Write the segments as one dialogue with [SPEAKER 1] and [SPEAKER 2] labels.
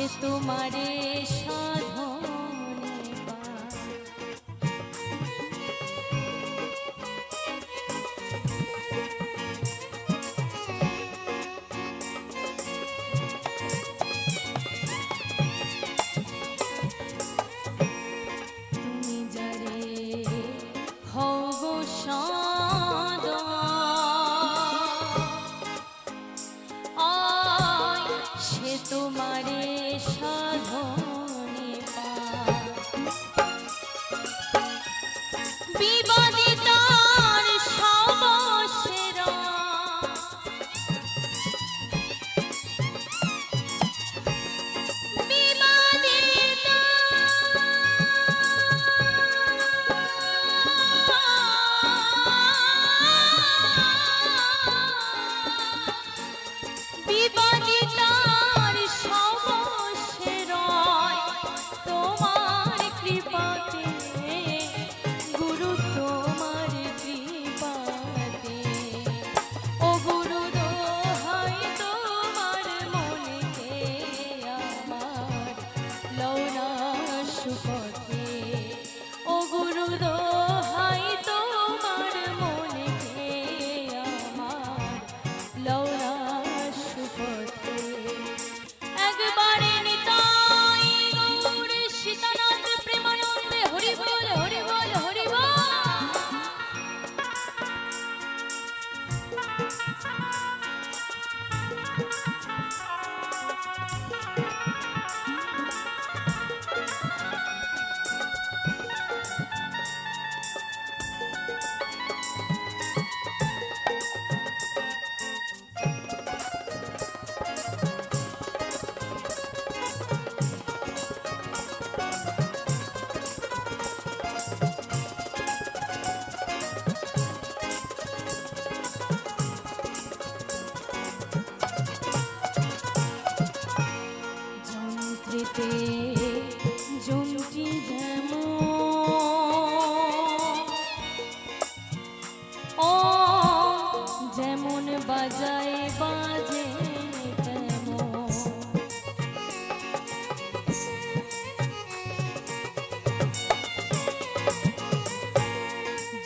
[SPEAKER 1] সে তোমারে সাধনে পায়। তুমি যারে হও গো সে তোমারে সাধনে পায়। বিবাদে তার সবশেরা বিবাদে বিবাদে তার সবশেরা তোমার কৃপাতে গুরু তোমার কৃপাতে ও গুরু দোহাই তোমার মনকে আমার লওনা সুপথে ও গুরু দোহাই তোমার মনকে আমার লওনা সুপথে। একবারে নিতাই গৌর সীতানাথ প্রেমানন্দে হরি বল হরি বল হরি বল। যন্ত্রেতে যন্ত্রী যেমন ও যেমন বাজায় বাজে তেমন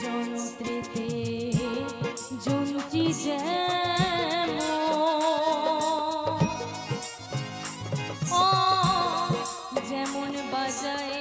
[SPEAKER 1] যন্ত্রেতে যন্ত্রী যেমন ও যেমন বাজায়